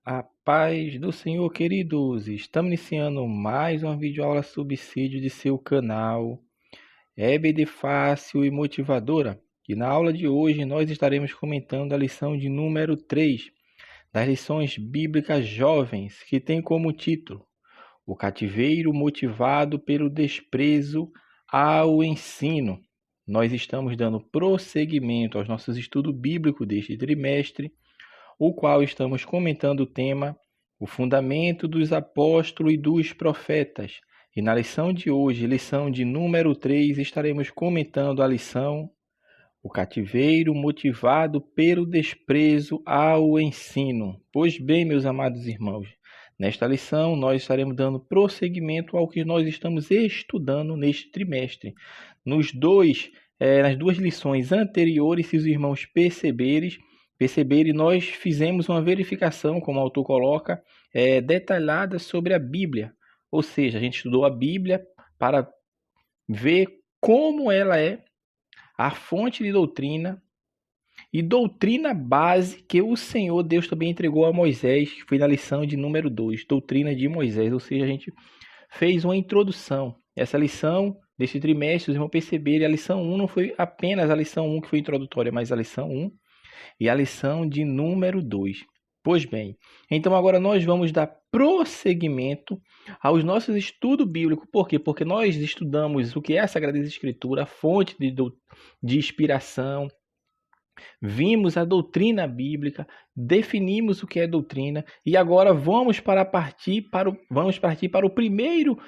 A paz do Senhor, queridos! Estamos iniciando mais uma videoaula subsídio de seu canal EBD Fácil e Motivadora. E na aula de hoje nós estaremos comentando a lição de número 3 das lições bíblicas jovens, que tem como título O cativeiro motivado pelo desprezo ao ensino. Nós estamos dando prosseguimento aos nossos estudos bíblicos deste trimestre, o qual estamos comentando o tema O Fundamento dos Apóstolos e dos Profetas. E na lição de hoje, lição de número 3, estaremos comentando a lição O Cativeiro Motivado pelo Desprezo ao Ensino. Pois bem, meus amados irmãos, nesta lição nós estaremos dando prosseguimento ao que nós estamos estudando neste trimestre. Nas duas lições anteriores, se os irmãos perceberem, nós fizemos uma verificação, como o autor coloca, detalhada sobre a Bíblia. Ou seja, a gente estudou a Bíblia para ver como ela é a fonte de doutrina e doutrina base que o Senhor Deus também entregou a Moisés, que foi na lição de número 2, doutrina de Moisés. Ou seja, a gente fez uma introdução. Essa lição desse trimestre, vocês vão perceber, a lição 1 não foi apenas a lição 1 que foi introdutória, mas a lição 1 e a lição de número 2. Pois bem, então agora nós vamos dar prosseguimento aos nossos estudos bíblicos. Por quê? Porque nós estudamos o que é a Sagrada Escritura, a fonte de inspiração, vimos a doutrina bíblica, definimos o que é doutrina e agora vamos partir para o primeiro,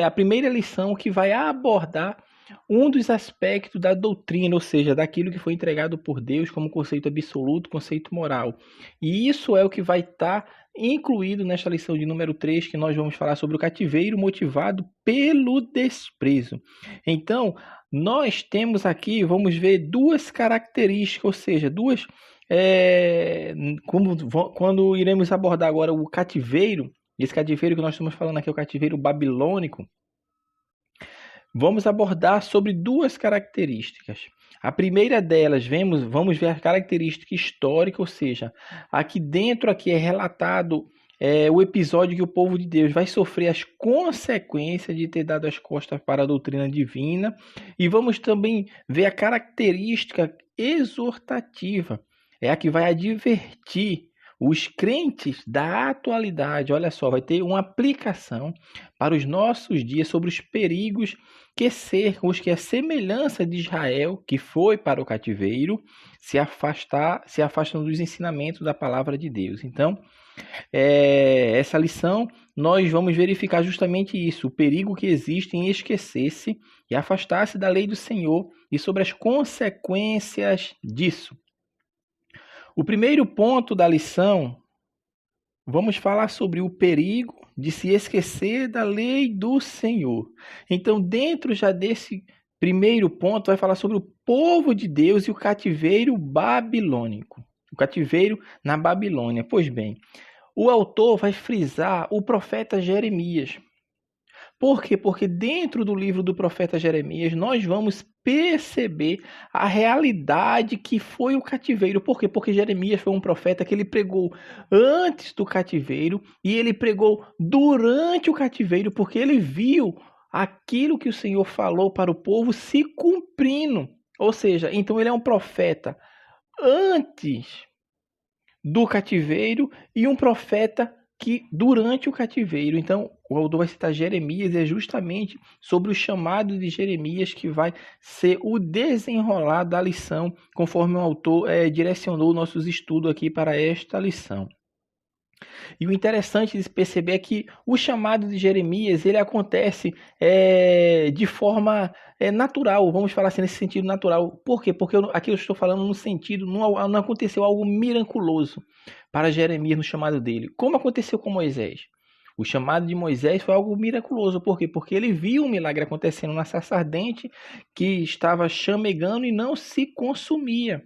a primeira lição que vai abordar um dos aspectos da doutrina, ou seja, daquilo que foi entregado por Deus como conceito absoluto, conceito moral. E isso é o que vai estar incluído nesta lição de número 3, que nós vamos falar sobre o cativeiro motivado pelo desprezo. Então, nós temos aqui, vamos ver duas características, ou seja, quando iremos abordar agora o cativeiro, esse cativeiro que nós estamos falando aqui é o cativeiro babilônico, vamos abordar sobre duas características. A primeira delas, vamos ver a característica histórica, ou seja, aqui dentro é relatado o episódio que o povo de Deus vai sofrer as consequências de ter dado as costas para a doutrina divina. E vamos também ver a característica exortativa, é a que vai advertir os crentes da atualidade. Olha só, vai ter uma aplicação para os nossos dias sobre os perigos que cercam os que a semelhança de Israel, que foi para o cativeiro, se afastam dos ensinamentos da palavra de Deus. Então, essa lição nós vamos verificar justamente isso, o perigo que existe em esquecer-se e afastar-se da lei do Senhor e sobre as consequências disso. O primeiro ponto da lição, vamos falar sobre o perigo de se esquecer da lei do Senhor. Então, dentro já desse primeiro ponto, vai falar sobre o povo de Deus e o cativeiro babilônico. O cativeiro na Babilônia. Pois bem, o autor vai frisar o profeta Jeremias. Por quê? Porque dentro do livro do profeta Jeremias, nós vamos perceber a realidade que foi o cativeiro. Por quê? Porque Jeremias foi um profeta que ele pregou antes do cativeiro e ele pregou durante o cativeiro, porque ele viu aquilo que o Senhor falou para o povo se cumprindo. Ou seja, então ele é um profeta antes do cativeiro e um profeta que durante o cativeiro. Então, o autor vai citar Jeremias, é justamente sobre o chamado de Jeremias que vai ser o desenrolar da lição, conforme o autor direcionou nossos estudos aqui para esta lição. E o interessante de se perceber é que o chamado de Jeremias, ele acontece de forma natural, vamos falar assim, nesse sentido natural. Por quê? Porque aqui eu estou falando no sentido, não aconteceu algo miraculoso para Jeremias no chamado dele, como aconteceu com Moisés. O chamado de Moisés foi algo miraculoso. Por quê? Porque ele viu um milagre acontecendo na sarça ardente que estava chamegando e não se consumia.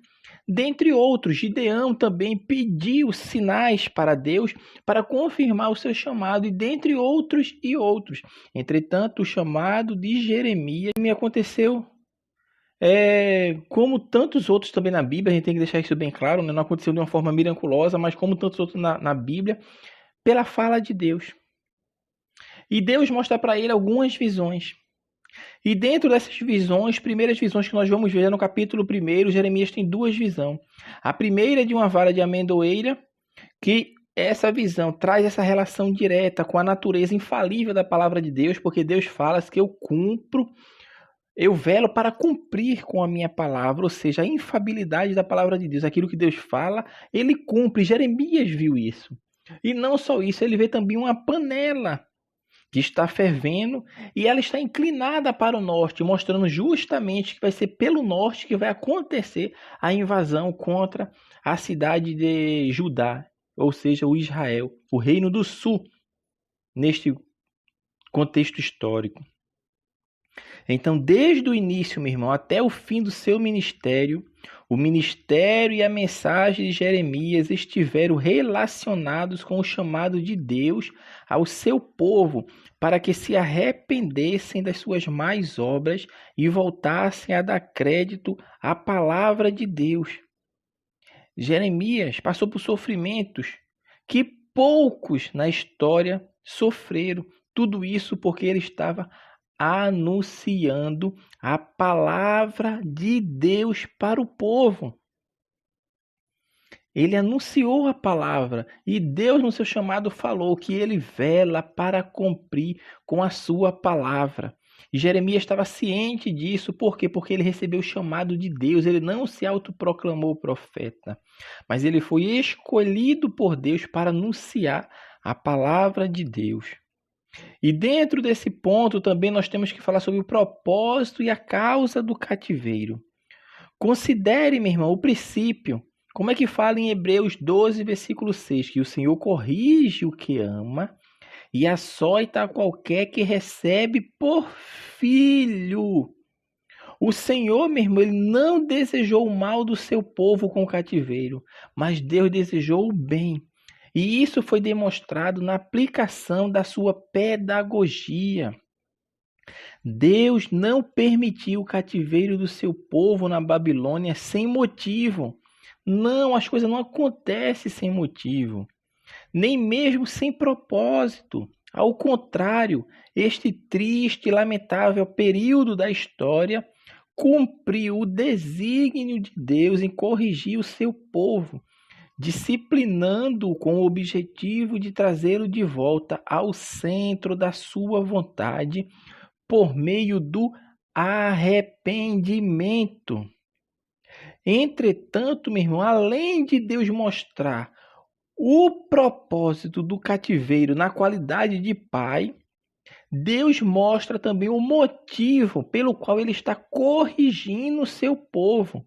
Dentre outros, Gideão também pediu sinais para Deus para confirmar o seu chamado, e dentre outros e outros. Entretanto, o chamado de Jeremias me aconteceu Como tantos outros também na Bíblia, a gente tem que deixar isso bem claro, né? Não aconteceu de uma forma miraculosa, mas como tantos outros na Bíblia, pela fala de Deus. E Deus mostra para ele algumas visões. E dentro dessas visões, primeiras visões que nós vamos ver no capítulo 1, Jeremias tem duas visões. A primeira é de uma vara de amendoeira, que essa visão traz essa relação direta com a natureza infalível da palavra de Deus, porque Deus fala que eu velo para cumprir com a minha palavra, ou seja, a infabilidade da palavra de Deus. Aquilo que Deus fala, ele cumpre. Jeremias viu isso. E não só isso, ele vê também uma panela que está fervendo e ela está inclinada para o norte, mostrando justamente que vai ser pelo norte que vai acontecer a invasão contra a cidade de Judá, ou seja, o Israel, o reino do sul, neste contexto histórico. Então, desde o início, meu irmão, até o fim do seu ministério, o ministério e a mensagem de Jeremias estiveram relacionados com o chamado de Deus ao seu povo, para que se arrependessem das suas más obras e voltassem a dar crédito à palavra de Deus. Jeremias passou por sofrimentos que poucos na história sofreram. Tudo isso porque ele estava anunciando a palavra de Deus para o povo. Ele anunciou a palavra e Deus no seu chamado falou que ele vela para cumprir com a sua palavra. E Jeremias estava ciente disso, por quê? Porque ele recebeu o chamado de Deus, ele não se autoproclamou profeta, mas ele foi escolhido por Deus para anunciar a palavra de Deus. E dentro desse ponto também nós temos que falar sobre o propósito e a causa do cativeiro. Considere, meu irmão, o princípio. Como é que fala em Hebreus 12, versículo 6? Que o Senhor corrige o que ama e açoita qualquer que recebe por filho. O Senhor, meu irmão, ele não desejou o mal do seu povo com o cativeiro, mas Deus desejou o bem. E isso foi demonstrado na aplicação da sua pedagogia. Deus não permitiu o cativeiro do seu povo na Babilônia sem motivo. Não, as coisas não acontecem sem motivo, nem mesmo sem propósito. Ao contrário, este triste e lamentável período da história cumpriu o desígnio de Deus em corrigir o seu povo, disciplinando-o com o objetivo de trazê-lo de volta ao centro da sua vontade por meio do arrependimento. Entretanto, meu irmão, além de Deus mostrar o propósito do cativeiro na qualidade de pai, Deus mostra também o motivo pelo qual ele está corrigindo o seu povo.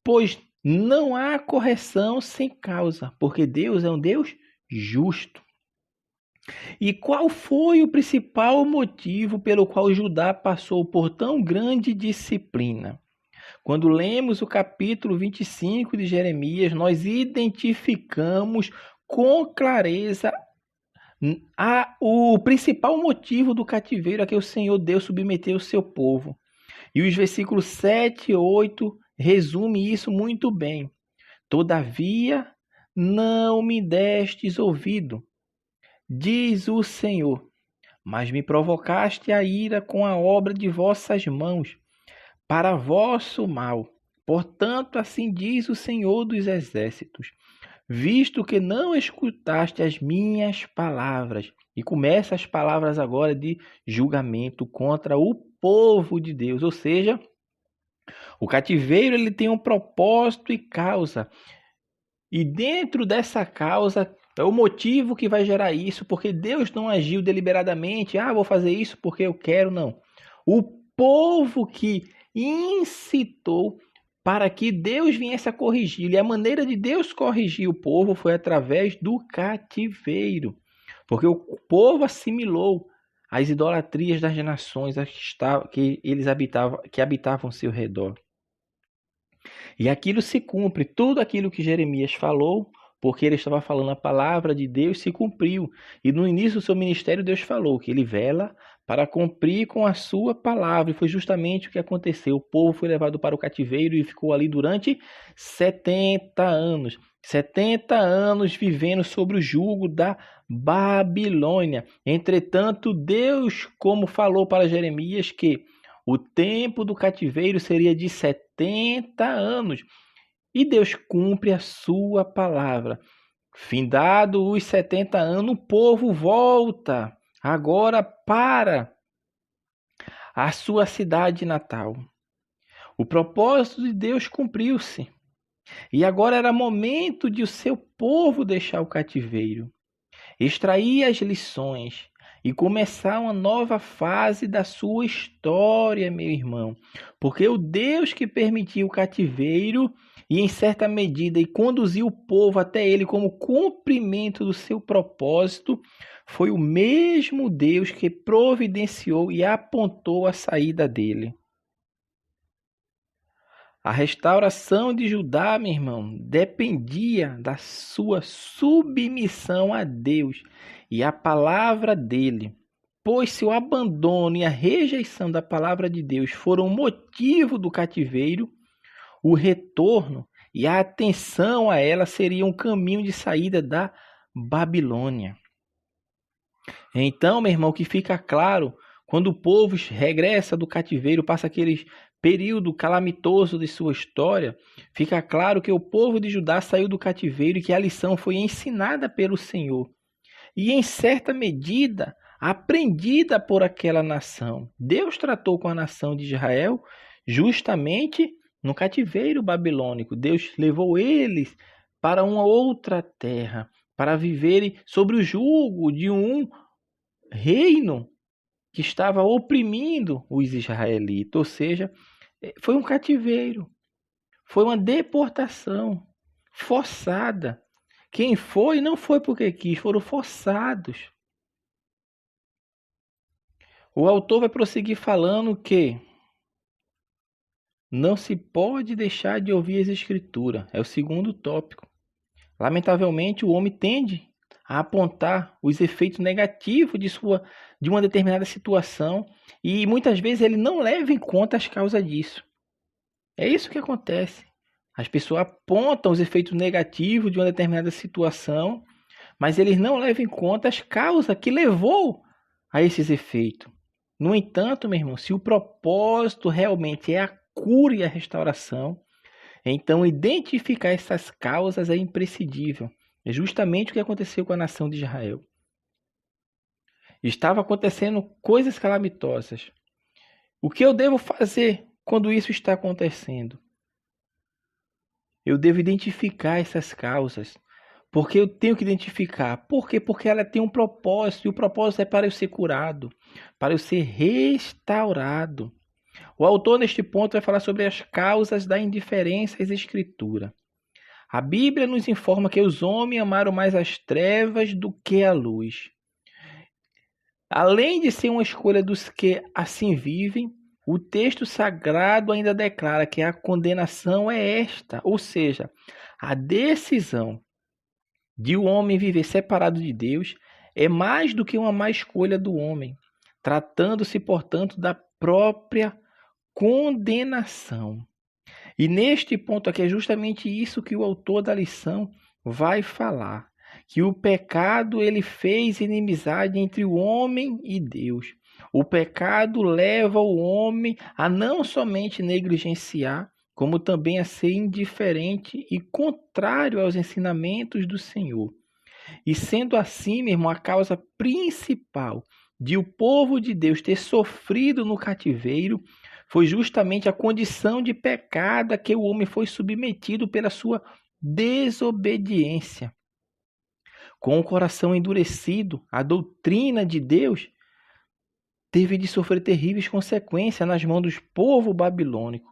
Pois não há correção sem causa, porque Deus é um Deus justo. E qual foi o principal motivo pelo qual Judá passou por tão grande disciplina? Quando lemos o capítulo 25 de Jeremias, nós identificamos com clareza o principal motivo do cativeiro a que o Senhor Deus submeteu o seu povo. E os versículos 7 e 8 resumem isso muito bem. Todavia, não me destes ouvido, diz o Senhor, mas me provocaste a ira com a obra de vossas mãos, para vosso mal. Portanto, assim diz o Senhor dos Exércitos, visto que não escutaste as minhas palavras. E começa as palavras agora de julgamento contra o povo de Deus. Ou seja, o cativeiro ele tem um propósito e causa. E dentro dessa causa é o motivo que vai gerar isso, porque Deus não agiu deliberadamente. Vou fazer isso porque eu quero, não. O povo que incitou para que Deus viesse a corrigir. E a maneira de Deus corrigir o povo foi através do cativeiro. Porque o povo assimilou as idolatrias das nações que habitavam ao seu redor. E aquilo se cumpre. Tudo aquilo que Jeremias falou porque ele estava falando a palavra de Deus se cumpriu. E no início do seu ministério, Deus falou que ele vela para cumprir com a sua palavra. E foi justamente o que aconteceu. O povo foi levado para o cativeiro e ficou ali durante 70 anos. 70 anos vivendo sobre o jugo da Babilônia. Entretanto, Deus, como falou para Jeremias, que o tempo do cativeiro seria de 70 anos. E Deus cumpre a sua palavra. Findado os 70 anos, o povo volta agora para a sua cidade natal. O propósito de Deus cumpriu-se. E agora era momento de o seu povo deixar o cativeiro, extrair as lições e começar uma nova fase da sua história, meu irmão. Porque o Deus que permitiu o cativeiro e, em certa medida, e conduziu o povo até ele como cumprimento do seu propósito, foi o mesmo Deus que providenciou e apontou a saída dele. A restauração de Judá, meu irmão, dependia da sua submissão a Deus e à palavra dele. Pois se o abandono e a rejeição da palavra de Deus foram o motivo do cativeiro, o retorno e a atenção a ela seria um caminho de saída da Babilônia. Então, meu irmão, que fica claro, quando o povo regressa do cativeiro, passa aquele período calamitoso de sua história, fica claro que o povo de Judá saiu do cativeiro e que a lição foi ensinada pelo Senhor. E, em certa medida, aprendida por aquela nação. Deus tratou com a nação de Israel justamente no cativeiro babilônico. Deus levou eles para uma outra terra, para viverem sobre o jugo de um reino que estava oprimindo os israelitas. Ou seja, foi um cativeiro, foi uma deportação forçada. Quem foi, não foi porque quis, foram forçados. O autor vai prosseguir falando que não se pode deixar de ouvir as escrituras. É o segundo tópico. Lamentavelmente, o homem tende a apontar os efeitos negativos de uma determinada situação e muitas vezes ele não leva em conta as causas disso. É isso que acontece. As pessoas apontam os efeitos negativos de uma determinada situação, mas eles não levam em conta as causas que levou a esses efeitos. No entanto, meu irmão, se o propósito realmente é a cura e a restauração, então identificar essas causas é imprescindível. É justamente o que aconteceu com a nação de Israel. Estava acontecendo coisas calamitosas. O que eu devo fazer quando isso está acontecendo? Eu devo identificar essas causas. Porque eu tenho que identificar. Por quê? Porque ela tem um propósito. E o propósito é para eu ser curado. Para eu ser restaurado. O autor, neste ponto, vai falar sobre as causas da indiferença às escrituras. A Bíblia nos informa que os homens amaram mais as trevas do que a luz. Além de ser uma escolha dos que assim vivem, o texto sagrado ainda declara que a condenação é esta, ou seja, a decisão de o homem viver separado de Deus é mais do que uma má escolha do homem, tratando-se, portanto, da própria condenação. E neste ponto aqui é justamente isso que o autor da lição vai falar, que o pecado ele fez inimizade entre o homem e Deus. O pecado leva o homem a não somente negligenciar, como também a ser indiferente e contrário aos ensinamentos do Senhor. E sendo assim, meu irmão, a causa principal de o povo de Deus ter sofrido no cativeiro foi justamente a condição de pecado a que o homem foi submetido pela sua desobediência. Com o coração endurecido, a doutrina de Deus teve de sofrer terríveis consequências nas mãos do povo babilônico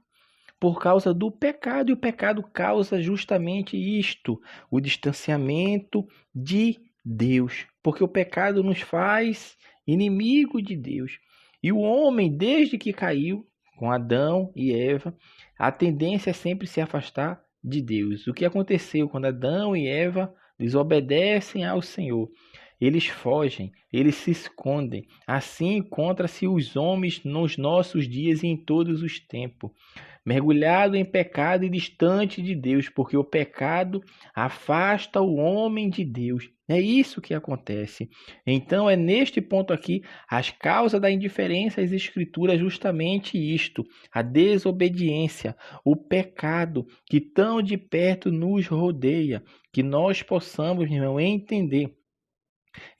por causa do pecado. E o pecado causa justamente isto, o distanciamento de Deus. Porque o pecado nos faz inimigo de Deus. E o homem, desde que caiu, com Adão e Eva, a tendência é sempre se afastar de Deus. O que aconteceu quando Adão e Eva desobedecem ao Senhor. Eles fogem, eles se escondem. Assim encontra-se os homens nos nossos dias e em todos os tempos, mergulhado em pecado e distante de Deus, porque o pecado afasta o homem de Deus. É isso que acontece. Então é neste ponto aqui, as causas da indiferença às Escrituras é justamente isto, a desobediência, o pecado que tão de perto nos rodeia, que nós possamos, meu irmão, entender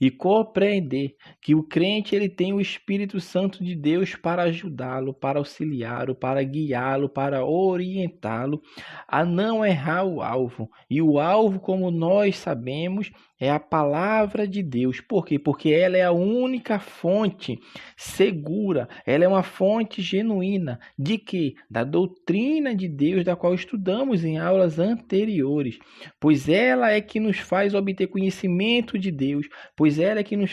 e compreender que o crente ele tem o Espírito Santo de Deus para ajudá-lo, para auxiliá-lo, para guiá-lo, para orientá-lo a não errar o alvo. E o alvo, como nós sabemos, é a palavra de Deus. Por quê? Porque ela é a única fonte segura, ela é uma fonte genuína de quê? Da doutrina de Deus, da qual estudamos em aulas anteriores. Pois ela é que nos faz obter conhecimento de Deus, pois ela é que nos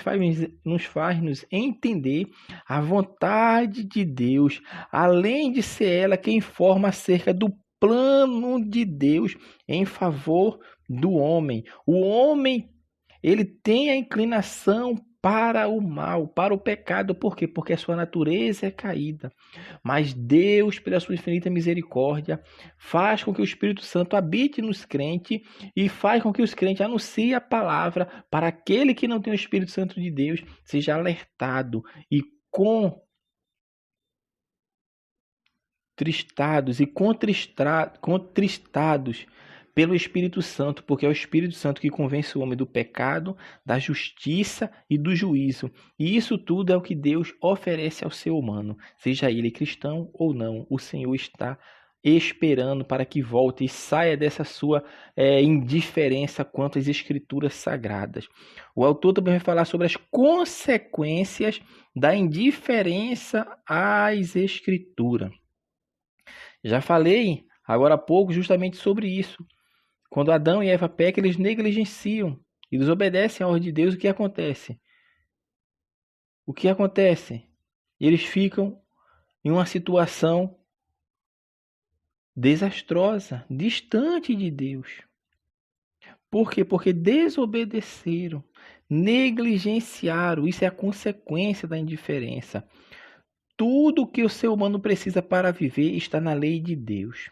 faz nos entender a vontade de Deus, além de ser ela quem informa acerca do plano de Deus em favor do homem. O homem, ele tem a inclinação para o mal, para o pecado. Por quê? Porque a sua natureza é caída. Mas Deus, pela sua infinita misericórdia, faz com que o Espírito Santo habite nos crentes e faz com que os crentes anunciem a palavra para aquele que não tem o Espírito Santo de Deus, seja alertado e contristados pelo Espírito Santo, porque é o Espírito Santo que convence o homem do pecado, da justiça e do juízo. E isso tudo é o que Deus oferece ao ser humano, seja ele cristão ou não. O Senhor está esperando para que volte e saia dessa sua indiferença quanto às Escrituras Sagradas. O autor também vai falar sobre as consequências da indiferença às Escrituras. Já falei agora há pouco justamente sobre isso. Quando Adão e Eva pecam, eles negligenciam e desobedecem à ordem de Deus. O que acontece? Eles ficam em uma situação desastrosa, distante de Deus. Por quê? Porque desobedeceram, negligenciaram. Isso é a consequência da indiferença. Tudo que o ser humano precisa para viver está na lei de Deus.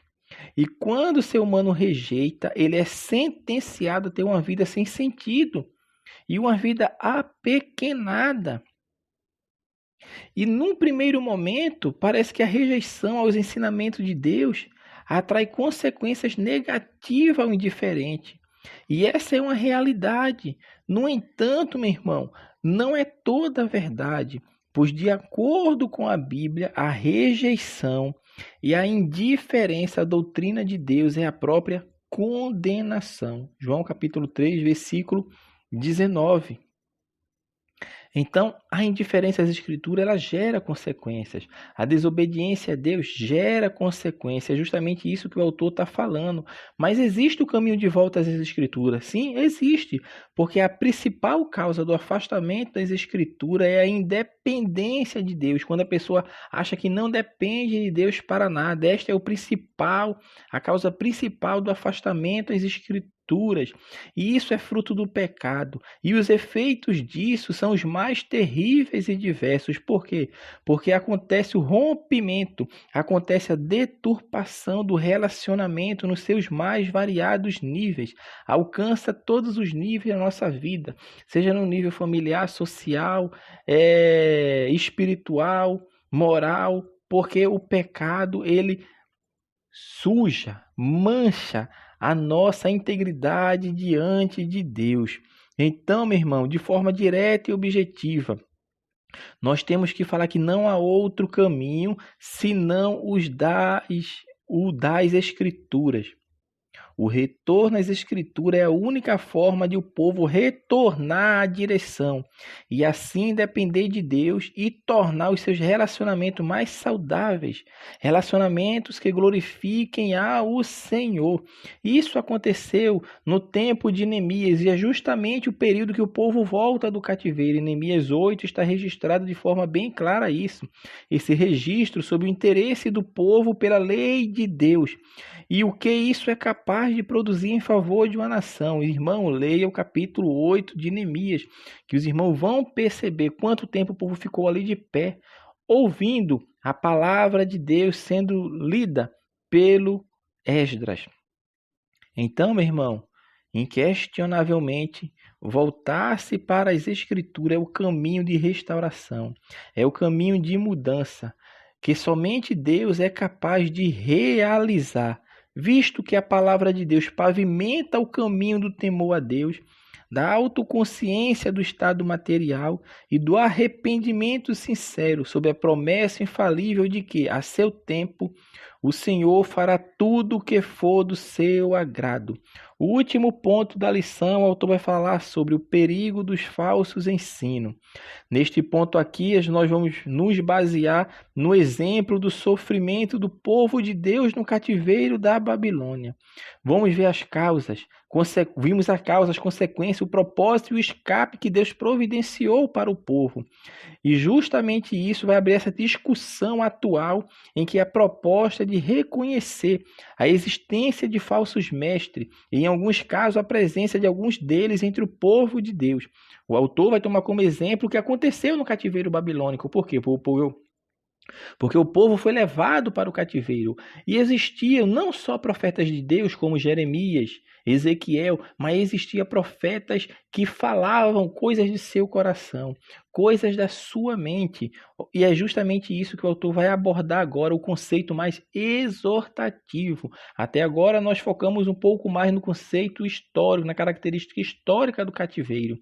E quando o ser humano rejeita, ele é sentenciado a ter uma vida sem sentido e uma vida apequenada. E num primeiro momento, parece que a rejeição aos ensinamentos de Deus atrai consequências negativas ao indiferente. E essa é uma realidade. No entanto, meu irmão, não é toda a verdade, pois de acordo com a Bíblia, a rejeição e a indiferença à doutrina de Deus é a própria condenação. João capítulo 3, versículo 19. Então, a indiferença às Escrituras, ela gera consequências. A desobediência a Deus gera consequências. É justamente isso que o autor está falando. Mas existe o caminho de volta às Escrituras? Sim, existe. Porque a principal causa do afastamento das Escrituras é a independência de Deus. Quando a pessoa acha que não depende de Deus para nada. Esta é a causa principal do afastamento das Escrituras. E isso é fruto do pecado. E os efeitos disso são os mais terríveis e diversos. Por quê? Porque acontece o rompimento, acontece a deturpação do relacionamento nos seus mais variados níveis. Alcança todos os níveis da nossa vida, seja no nível familiar, social, espiritual, moral, porque o pecado, ele suja, mancha a nossa integridade diante de Deus. Então, meu irmão, de forma direta e objetiva, nós temos que falar que não há outro caminho senão o das Escrituras. O retorno às Escrituras é a única forma de o povo retornar à direção e assim depender de Deus e tornar os seus relacionamentos mais saudáveis, relacionamentos que glorifiquem ao Senhor. Isso aconteceu no tempo de Neemias e é justamente o período que o povo volta do cativeiro. Em Neemias 8 está registrado de forma bem clara isso, esse registro sobre o interesse do povo pela lei de Deus. e o que isso é capaz de produzir em favor de uma nação. Irmão, leia o capítulo 8 de Neemias, que os irmãos vão perceber quanto tempo o povo ficou ali de pé, ouvindo a palavra de Deus sendo lida pelo Esdras. Então, meu irmão, inquestionavelmente, voltar-se para as Escrituras é o caminho de restauração, é o caminho de mudança, que somente Deus é capaz de realizar, visto que a palavra de Deus pavimenta o caminho do temor a Deus, da autoconsciência do estado material e do arrependimento sincero, sob a promessa infalível de que, a seu tempo, o Senhor fará tudo o que for do seu agrado. O último ponto da lição, o autor vai falar sobre o perigo dos falsos ensinos. Neste ponto aqui, nós vamos nos basear no exemplo do sofrimento do povo de Deus no cativeiro da Babilônia. Vamos ver as causas, vimos a causa, as consequências, o propósito e o escape que Deus providenciou para o povo. E justamente isso vai abrir essa discussão atual em que a proposta de reconhecer a existência de falsos mestres e, em alguns casos, a presença de alguns deles entre o povo de Deus. O autor vai tomar como exemplo o que aconteceu no cativeiro babilônico. Por quê? Porque o povo foi levado para o cativeiro. E existiam não só profetas de Deus, como Jeremias, Ezequiel, mas existiam profetas que falavam coisas de seu coração, coisas da sua mente. E é justamente isso que o autor vai abordar agora, o conceito mais exortativo. Até agora nós focamos um pouco mais no conceito histórico, na característica histórica do cativeiro.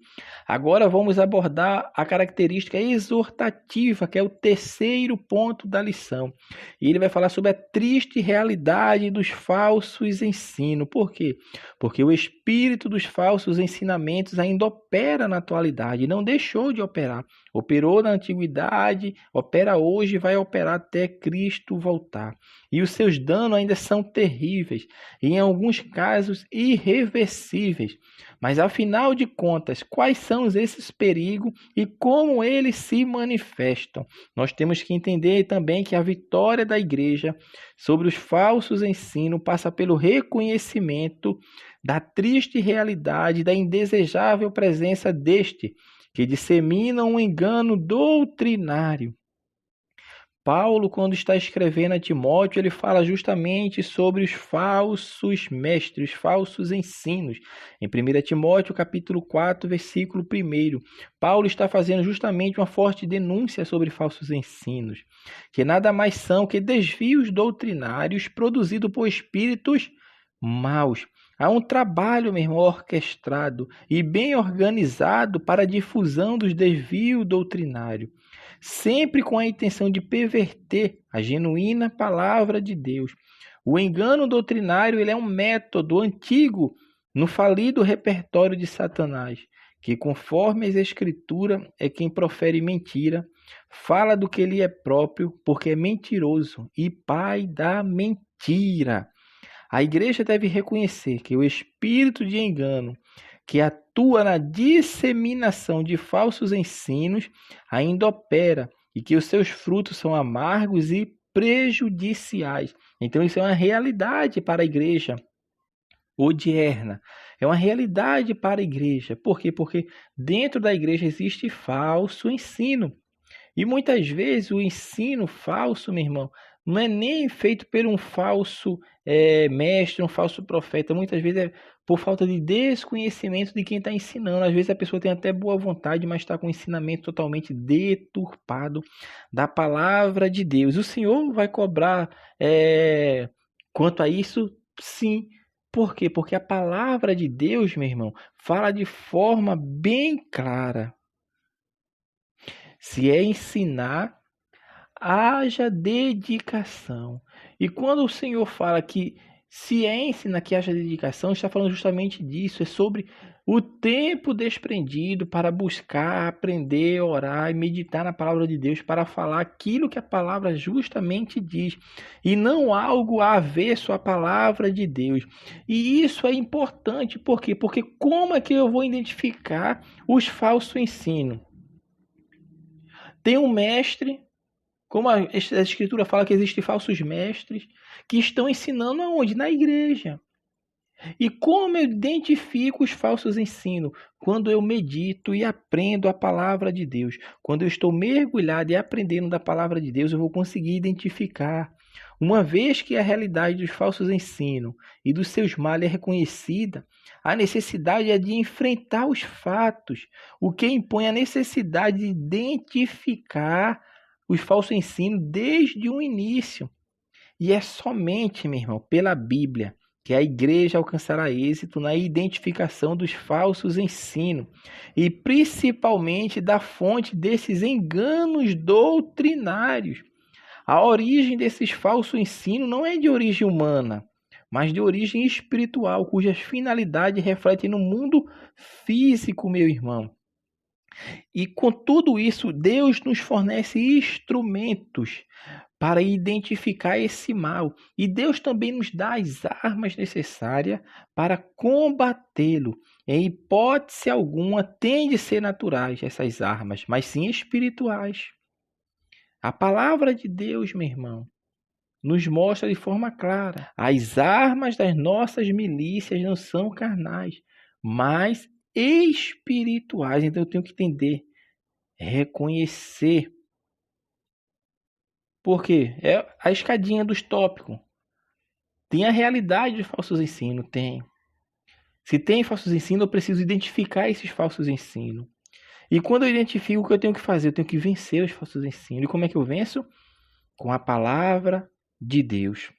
Agora vamos abordar a característica exortativa, que é o terceiro ponto da lição. E ele vai falar sobre a triste realidade dos falsos ensinos. Por quê? Porque o espírito dos falsos ensinamentos ainda opera na atualidade, não deixou de operar. Operou na antiguidade, opera hoje e vai operar até Cristo voltar. E os seus danos ainda são terríveis, e em alguns casos irreversíveis. Mas afinal de contas, quais são esses perigos e como eles se manifestam? Nós temos que entender também que a vitória da igreja sobre os falsos ensinos passa pelo reconhecimento da triste realidade da indesejável presença deste, que dissemina um engano doutrinário. Paulo, quando está escrevendo a Timóteo, ele fala justamente sobre os falsos mestres, os falsos ensinos. Em 1 Timóteo, capítulo 4, versículo 1, Paulo está fazendo justamente uma forte denúncia sobre falsos ensinos, que nada mais são que desvios doutrinários produzidos por espíritos maus. Há um trabalho, meu irmão, orquestrado e bem organizado para a difusão dos desvios doutrinários, sempre com a intenção de perverter a genuína palavra de Deus. O engano doutrinário ele é um método antigo no falido repertório de Satanás, que, conforme as Escrituras, é quem profere mentira, fala do que lhe é próprio, porque é mentiroso e pai da mentira. A igreja deve reconhecer que o espírito de engano que atua na disseminação de falsos ensinos ainda opera e que os seus frutos são amargos e prejudiciais. Então isso é uma realidade para a igreja odierna. É uma realidade para a igreja. Por quê? Porque dentro da igreja existe falso ensino. E muitas vezes o ensino falso, meu irmão, não é nem feito por um falso mestre, um falso profeta. Muitas vezes é por falta de desconhecimento de quem está ensinando. Às vezes a pessoa tem até boa vontade, mas está com o ensinamento totalmente deturpado da palavra de Deus. O Senhor vai cobrar quanto a isso? Sim. Por quê? Porque a palavra de Deus, meu irmão, fala de forma bem clara. Se é ensinar, haja dedicação. E quando o Senhor fala que se é ensinar que haja dedicação, está falando justamente disso. É sobre o tempo desprendido para buscar, aprender, orar e meditar na palavra de Deus para falar aquilo que a palavra justamente diz. E não algo avesso à palavra de Deus. E isso é importante. Por quê? Porque como é que eu vou identificar os falsos ensinos? Tem um mestre, Como a Escritura fala que existem falsos mestres que estão ensinando aonde? Na igreja. E como eu identifico os falsos ensinos? Quando eu medito e aprendo a palavra de Deus. Quando eu estou mergulhado e aprendendo da palavra de Deus, eu vou conseguir identificar. Uma vez que a realidade dos falsos ensinos e dos seus males é reconhecida, a necessidade é de enfrentar os fatos, o que impõe a necessidade de identificar os falsos ensinos desde o início. E é somente, meu irmão, pela Bíblia que a igreja alcançará êxito na identificação dos falsos ensinos e principalmente da fonte desses enganos doutrinários. A origem desses falsos ensinos não é de origem humana, mas de origem espiritual, cujas finalidades refletem no mundo físico, meu irmão. E com tudo isso, Deus nos fornece instrumentos para identificar esse mal. E Deus também nos dá as armas necessárias para combatê-lo. Em hipótese alguma, tem de ser naturais essas armas, mas sim espirituais. A palavra de Deus, meu irmão, nos mostra de forma clara. As armas das nossas milícias não são carnais, mas espirituais. Então eu tenho que entender, reconhecer. Por quê? É a escadinha dos tópicos. Tem a realidade dos falsos ensinos? Tem. Se tem falsos ensinos, eu preciso identificar esses falsos ensinos. E quando eu identifico, o que eu tenho que fazer? Eu tenho que vencer os falsos ensinos. E como é que eu venço? Com a palavra de Deus.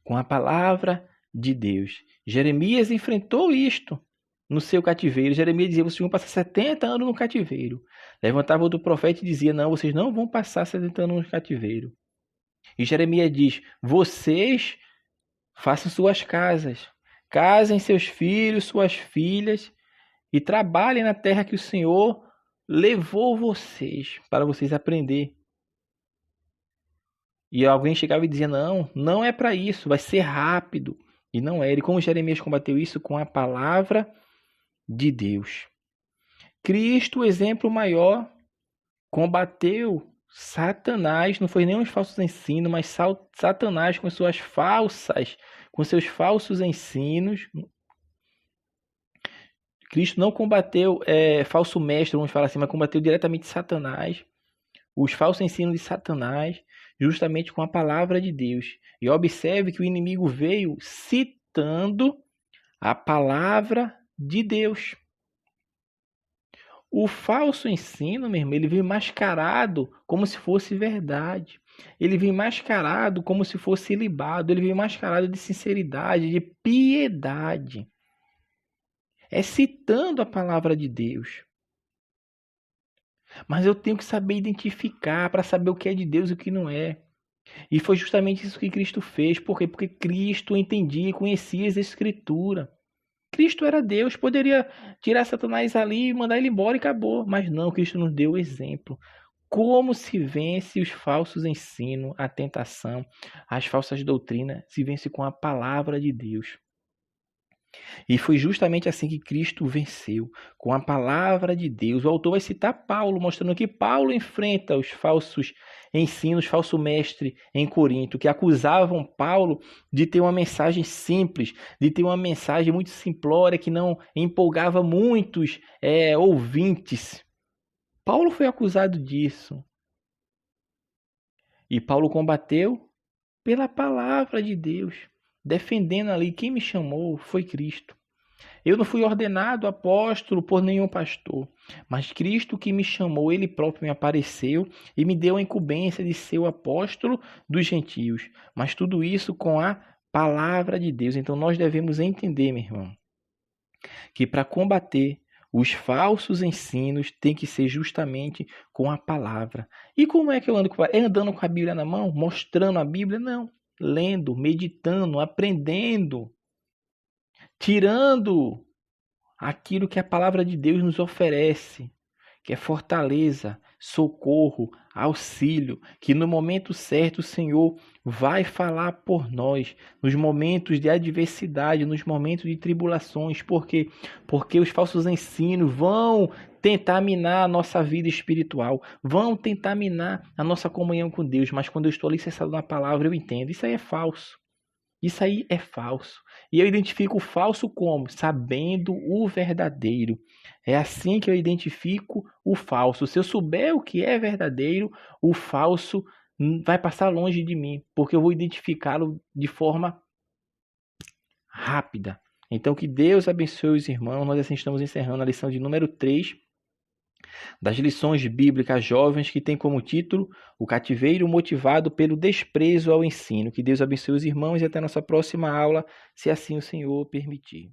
Com a palavra de Deus. Jeremias enfrentou isto no seu cativeiro. Jeremias dizia, vocês vão passar 70 anos no cativeiro. Levantava outro profeta e dizia, não, vocês não vão passar 70 anos no cativeiro. E Jeremias diz, vocês façam suas casas, casem seus filhos, suas filhas e trabalhem na terra que o Senhor levou vocês, para vocês aprender. E alguém chegava e dizia, não, não é para isso, vai ser rápido. E não era. E como Jeremias combateu isso? Com a palavra de Deus. Cristo, o exemplo maior, combateu Satanás, não foi nem os falsos ensinos, mas Satanás com seus falsos ensinos. Cristo não combateu falso mestre, vamos falar assim, mas combateu diretamente Satanás, os falsos ensinos de Satanás, justamente com a palavra de Deus. E observe que o inimigo veio citando a palavra de Deus. O falso ensino, meu irmão, ele vem mascarado como se fosse verdade. Ele vem mascarado como se fosse ilibado. Ele vem mascarado de sinceridade, de piedade. É citando a palavra de Deus. Mas eu tenho que saber identificar para saber o que é de Deus e o que não é. E foi justamente isso que Cristo fez. Por quê? Porque Cristo entendia e conhecia as Escrituras. Cristo era Deus, poderia tirar Satanás ali e mandar ele embora e acabou. Mas não, Cristo nos deu o exemplo. Como se vence os falsos ensinos, a tentação, as falsas doutrinas, se vence com a palavra de Deus. E foi justamente assim que Cristo venceu, com a palavra de Deus. O autor vai citar Paulo, mostrando que Paulo enfrenta os falsos ensinos, falso mestre em Corinto, que acusavam Paulo de ter uma mensagem simples, de ter uma mensagem muito simplória, que não empolgava muitos ouvintes. Paulo foi acusado disso. E Paulo combateu pela palavra de Deus, defendendo ali, quem me chamou foi Cristo. Eu não fui ordenado apóstolo por nenhum pastor, mas Cristo que me chamou, ele próprio me apareceu e me deu a incumbência de ser o apóstolo dos gentios. Mas tudo isso com a palavra de Deus. Então nós devemos entender, meu irmão, que para combater os falsos ensinos tem que ser justamente com a palavra. E como é que eu ando com a Bíblia? É andando com a Bíblia na mão? Mostrando a Bíblia? Não. Lendo, meditando, aprendendo, tirando aquilo que a palavra de Deus nos oferece, que é fortaleza, socorro, auxílio, que no momento certo o Senhor vai falar por nós, nos momentos de adversidade, nos momentos de tribulações. Por quê? Porque os falsos ensinos vão tentar minar a nossa vida espiritual, vão tentar minar a nossa comunhão com Deus, mas quando eu estou alicerçado na palavra, eu entendo, isso aí é falso. Isso aí é falso. E eu identifico o falso como? Sabendo o verdadeiro. É assim que eu identifico o falso. Se eu souber o que é verdadeiro, o falso vai passar longe de mim, porque eu vou identificá-lo de forma rápida. Então, que Deus abençoe os irmãos. Nós assim estamos encerrando a lição de número 3 das lições bíblicas jovens, que tem como título O Cativeiro Motivado pelo Desprezo ao Ensino. Que Deus abençoe os irmãos e até a nossa próxima aula, se assim o Senhor permitir.